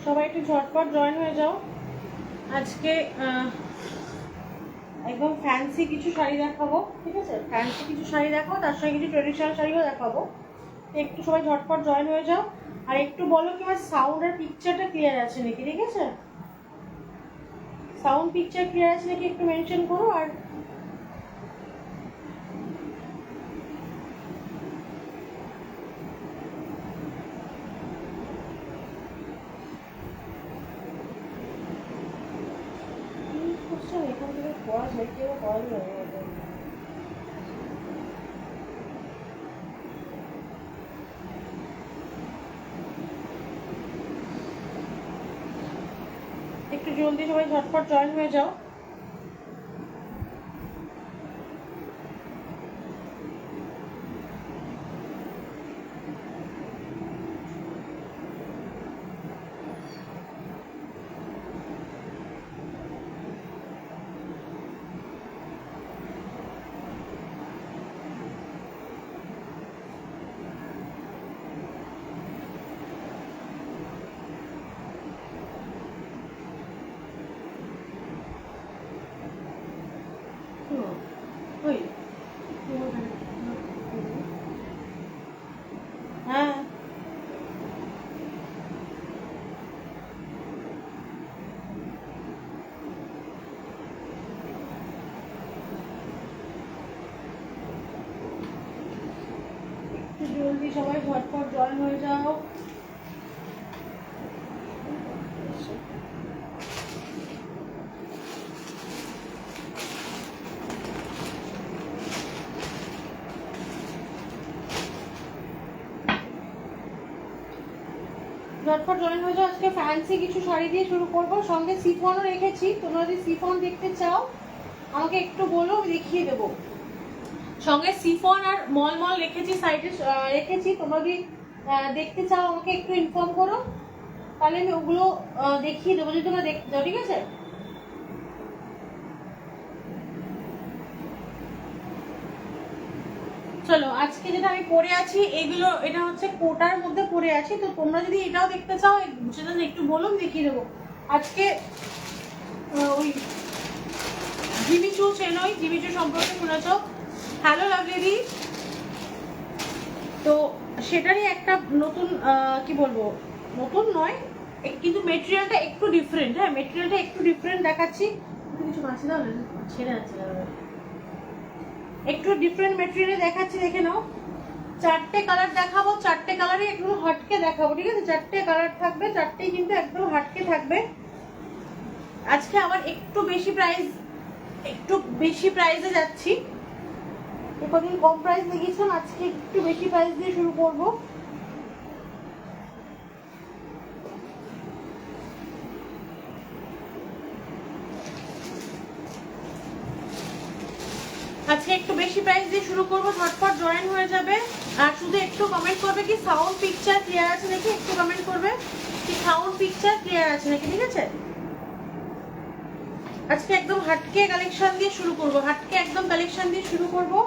সবাই একটু ঝটপট জয়েন হয়ে যাও। আজকে একদম ফ্যান্সি কিছু শাড়ি দেখাবো, ঠিক আছে? ফ্যান্সি কিছু শাড়ি দেখাবো, তার সঙ্গে কিছু ট্রেডিশনাল শাড়িও দেখাবো। একটু সবাই ঝটপট জয়েন হয়ে যাও। আর একটু বলো কি আমার সাউন্ড আর পিকচারটা ক্লিয়ার আছে নাকি, ঠিক আছে? সাউন্ড পিকচার ক্লিয়ার আছে নাকি একটু মেনশন করো। আর এখান থেকে পড়া যায়, কেউ পড়া যাবে। একটু জলদি সবাই ঝটপট জয়েন হয়ে যাও। হ্যাঁ, একটু জলদি সবাই ঝটপট জয়েন হয়ে যাও। ঝটপট জয়েন হয়ে যাও। আজকে ফ্যান্সি কিছু শাড়ি দিয়ে শুরু করবো, সঙ্গে সিফনও রেখেছি। তোমরা যদি সিফন দেখতে চাও আমাকে একটু বলো, আমি দেখিয়ে দেবো। সঙ্গে সিফন আর মল রেখেছি, সাইডে রেখেছি। তোমরা যদি দেখতে চাও আমাকে একটু ইনফর্ম করো, তাহলে আমি ওগুলো দেখিয়ে দেবো, যদি তোমরা দেখতে চাও, ঠিক আছে? চলো, আজকে যেটা আমি পরে আছি এগুলো, এটা হচ্ছে কোটার মধ্যে পরে আছি। তো তোমরা যদি এটাও দেখতে চাও সেটা একটু বলো, আমি দেখিয়ে দেবো। আজকে ওই জিমিচু চেনই, জিমিচু সম্পর্কে শুনেছ? হ্যালো লাভলিদি। তো সেটারই একটা নতুন, কি বলবো, নতুন নয় কিন্তু মেটেরিয়ালটা একটু ডিফারেন্ট। হ্যাঁ, মেটেরিয়ালটা একটু ডিফারেন্ট দেখাচ্ছি। কিছু মাছি দাও, ছেড়ে যাচ্ছে, একটু ডিফারেন্ট মেটেরিয়ালে দেখাচ্ছি, দেখে নাও। চারটে কালার দেখাবো, চারটে কালারই একদম হাটকে দেখাবো, ঠিক আছে? চারটে কালার থাকবে, চারটেই কিন্তু একদম হাটকে থাকবে। আজকে আবার একটু বেশি প্রাইসে যাচ্ছি। কদিন কম প্রাইস দেখিয়েছিলাম, আজকে একটু বেশি প্রাইস দিয়ে শুরু করবো। আজকে একটু বেশি প্রাইস দিয়ে শুরু করবো, ঝটপট জয়েন হয়ে যাবে। আর শুধু একটু কমেন্ট করবে কি সাউন্ড পিকচার ক্লিয়ার আছে নাকি, একটু কমেন্ট করবে কি সাউন্ড পিকচার ক্লিয়ার আছে নাকি, ঠিক আছে? আজকে একদম হাটকে কালেকশন দিয়ে শুরু করবো, হাটকে একদম কালেকশন দিয়ে শুরু করবো।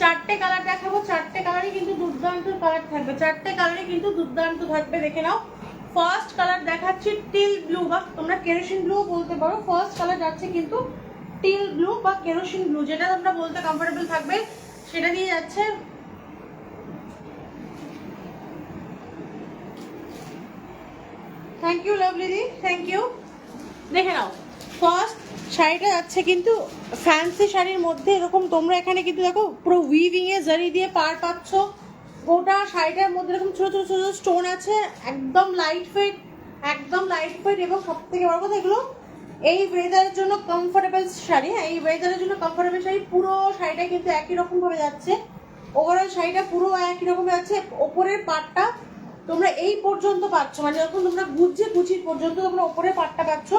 চারটে কালার দেখাবো, চারটে কালারই কিন্তু দুর্দান্ত কালার থাকবে, চারটে কালারই কিন্তু দুর্দান্ত থাকবে, দেখে নাও। ফার্স্ট কালার দেখাচ্ছি টিল ব্লু, বা তোমরা কেরোসিন ব্লু বলতে পারো। ফার্স্ট কালার যাচ্ছে কিন্তু টিল ব্লু বা কেরোসিন ব্লু, যেটা তোমরা বলতে কমফোর্টেবল থাকবে সেটা দিয়ে যাচ্ছে। থ্যাংক ইউ লাভলি দি, থ্যাংক ইউ। দেখে নাও, ফার্স্ট শাড়িটা যাচ্ছে কিন্তু ফ্যান্সি শাড়ির মধ্যে। এরকম তোমরা এখানে কিন্তু দেখো পুরো উইভিং এ জারি দিয়ে পার পাচ্ছ। গোটা শাড়িটার মধ্যে এরকম ছোট ছোট ছোট স্টোন আছে, একদম লাইট ওয়েট, একদম লাইট ওয়েট। এবং সব থেকে বড় কথা, এগুলো এই ওয়েদারের জন্য কমফোর্টেবল শাড়ি। হ্যাঁ, এই ওয়েদারের জন্য কমফোর্টেবল শাড়ি। পুরো শাড়িটা কিন্তু একই রকম ভাবে যাচ্ছে, ওভারঅল শাড়িটা পুরো একই রকম যাচ্ছে। ওপরের পাটটা তোমরা এই পর্যন্ত পাচ্ছ, মানে যখন তোমরা কুচির পর্যন্ত তোমরা ওপরের পাটটা পাচ্ছ।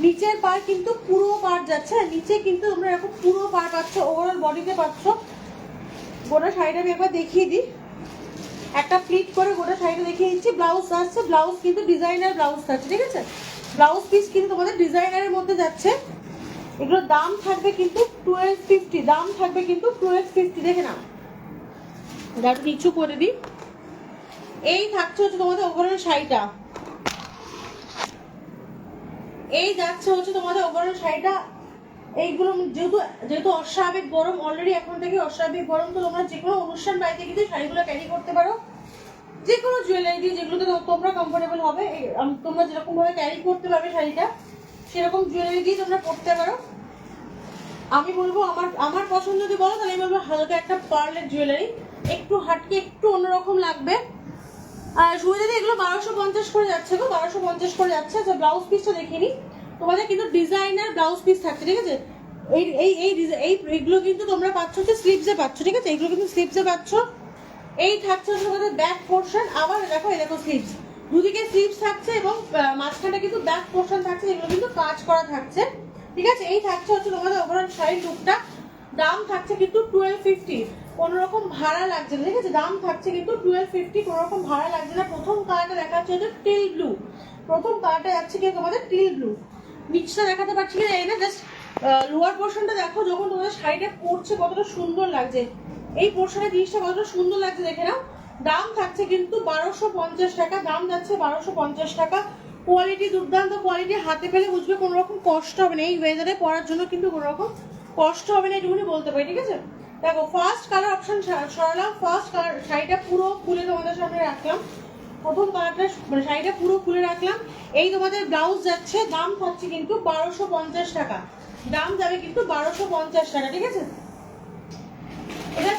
নিচের পার কিন্তু পুরো পার যাচ্ছে, নিচে কিন্তু তোমরা এরকম পুরো পার পাচ্ছ, ওভারঅল বডিতে পাচ্ছ। গোটা শাড়িটা আমি একবার দেখিয়ে দিই, একটা প্লিট করে গোটা শাড়িটা দেখিয়ে দিচ্ছি। ব্লাউজ আসছে, ব্লাউজ কিন্তু ডিজাইনার ব্লাউজ থাকছে, ঠিক আছে? ব্লাউজ পিস কিন্তু তোমাদের ডিজাইনারের মধ্যে যাচ্ছে। এগুলোর দাম থাকবে কিন্তু 1250, দাম থাকবে কিন্তু 1250। দেখে নাও, একটু নিচু করে দিই। এই থাকছে হচ্ছে তোমাদের ওভারঅল শাড়িটা। এই যাচ্ছে হচ্ছে তোমাদের ওভারঅল শাড়িটা। এইগুলো যেহেতু যেহেতু অস্বাভাবিক গরম, অলরেডি এখন থেকে অস্বাভাবিক গরম, তো তোমরা যে কোনো অনুষ্ঠান বাড়িতে কিন্তু শাড়িগুলো ক্যারি করতে পারো, যে কোনো জুয়েলারি দিয়ে যেগুলোতে তোমরা কমফোর্টেবল হবে, তোমরা যেরকম ভাবে ক্যারি করতে পারবে শাড়িটা সেরকম জুয়েলারি দিয়ে তোমরা পরতে পারো। আমি বলবো আমার আমার পছন্দ যদি বলো তাহলে আমি বলবো হালকা একটা পার্লের জুয়েলারি, একটু হাটকে একটু অন্যরকম লাগবে। আর সুবিধাতে এগুলো 1250 করে যাচ্ছে গো, 1250 করে যাচ্ছে। আচ্ছা ব্লাউজ পিসটা দেখিনি তোমাদের, কিন্তু ডিজাইনার ব্লাউজ পিস থাকছে, ঠিক আছে। এই এই এই এইগুলো কিন্তু তোমরা পাচ্ছ হচ্ছে স্লিভসে পাচ্ছ, ঠিক আছে, এইগুলো কিন্তু স্লিভসে পাচ্ছ। এই থাকছে হচ্ছে তোমাদের ব্যাক পোর্শন, আবার দেখো এই দেখো স্লিভস, দুদিকে স্লিভস থাকছে এবং মাঝখানটা কিন্তু ব্যাক পোর্শন থাকছে, এগুলো কিন্তু কাজ করা থাকছে, ঠিক আছে। এই থাকছে হচ্ছে তোমাদের ওভারঅল শাড়ির লুকটা। দাম থাকছে কিন্তু 1250, কোনো রকম ভাড়া লাগছে না, ঠিক আছে। দাম থাকছে কিন্তু 1250, কোনো রকম ভাড়া লাগছে না। প্রথম কালারটা দেখাচ্ছে হচ্ছে টিল ব্লু, প্রথম কালারটা যাচ্ছে কি তোমাদের টিল ব্লু। নিচটা দেখাতে পারছি কিনা এই না, জাস্ট লোয়ার পোর্শনটা দেখো, যখন তোমাদের শাড়িটা পরছে কতটা সুন্দর লাগছে, এই পোর্শনের জিনিসটা কতটা সুন্দর লাগছে দেখে নাও। দাম থাকছে কিন্তু 1250 টাকা, দাম যাচ্ছে 1250 টাকা। কোয়ালিটি দুর্দান্ত কোয়ালিটি, হাতে পেলে বুঝবে কোনো রকম কষ্ট হবে না, এই ওয়েদারে পরার জন্য কিন্তু কোনো রকম কষ্ট হবে না, এটুকুনি বলতে পারি, ঠিক আছে। দেখো ফার্স্ট কালার অপশন সরালাম, ফার্স্ট কালার শাড়িটা পুরো খুলে তোমাদের সামনে রাখলাম, প্রথম কালারটা মানে শাড়িটা পুরো খুলে রাখলাম। এই তোমাদের ব্লাউজ যাচ্ছে, দাম থাকছে কিন্তু 1250 টাকা, দাম যাবে কিন্তু 1250 টাকা, ঠিক আছে। এটা